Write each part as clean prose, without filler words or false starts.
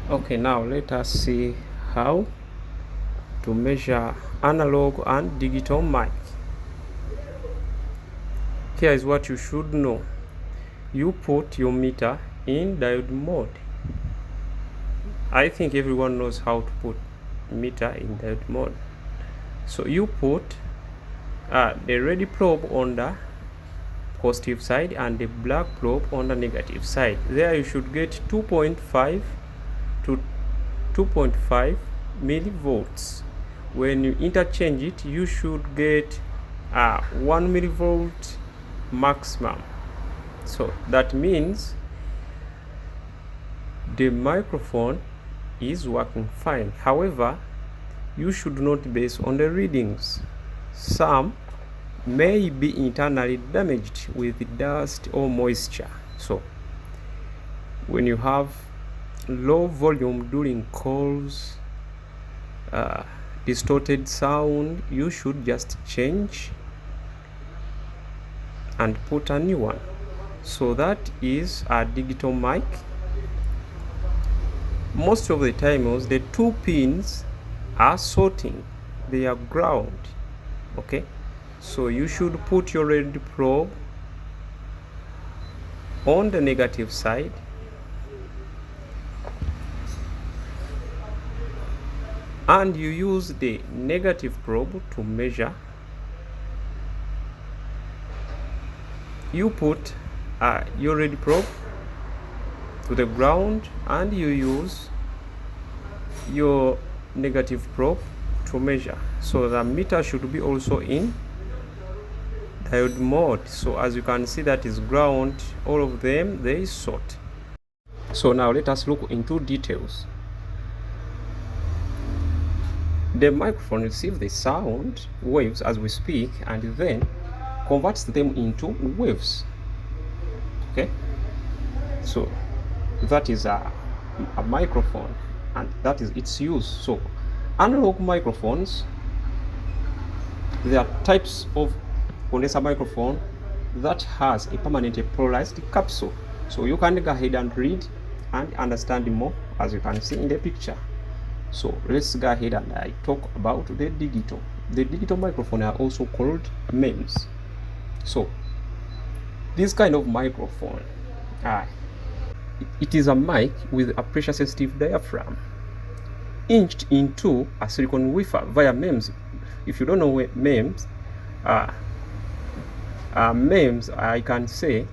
Okay, now let us see how to measure analog and digital mic. Here is what you should know. You put your meter in diode mode. I think everyone knows how to put meter in diode mode. So you put the red probe on the positive side and the black probe on the negative side. There you should get 2.5 to 2.5 millivolts. When you interchange it, you should get 1 millivolt maximum. So that means the microphone is working fine. However, you should not base on the readings. Some may be internally damaged with dust or moisture. So when you have low volume during calls, distorted sound, you should just change and put a new one. So that is a digital mic. Most of the times the two pins are sorting, they are ground. Okay, so you should put your red probe on the negative side and you use the negative probe to measure. You put your red probe to the ground and you use your negative probe to measure. So the meter should be also in diode mode. So as you can see, that is ground, all of them they sort. So now let us look into details. The microphone receives the sound waves as we speak and then converts them into waves. Okay, so that is a microphone and that is its use. So analog microphones, there are types of condenser microphone that has a permanent polarized capsule. So you can go ahead and read and understand more as you can see in the picture. So let's go ahead and I talk about the digital. The digital microphone are also called MEMS. So this kind of microphone, it is a mic with a pressure sensitive diaphragm inched into a silicon wafer via MEMS. If you don't know what MEMS, MEMS, I can say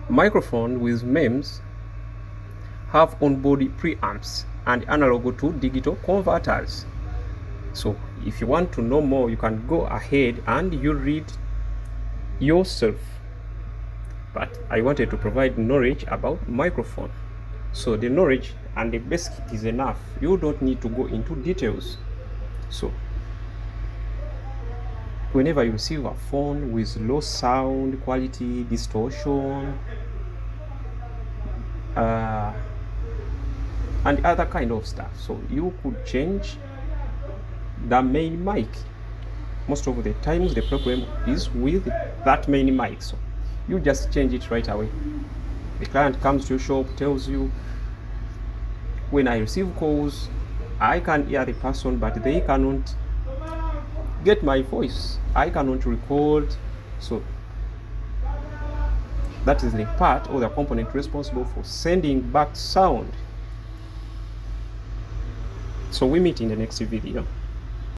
microphone with MEMS have on-body preamps and analog to digital converters. So if you want to know more, you can go ahead and you read yourself, but I wanted to provide knowledge about microphone. So the knowledge and the basic is enough. You don't need to go into details. So whenever you receive a phone with low sound quality, distortion, and other kind of stuff, so you could change the main mic. Most of the times the problem is with that main mic, so you just change it right away. The client comes to your shop, tells you, when I receive calls, I can hear the person but they cannot get my voice, I cannot record. So that is the part or the component responsible for sending back sound. So we meet in the next video.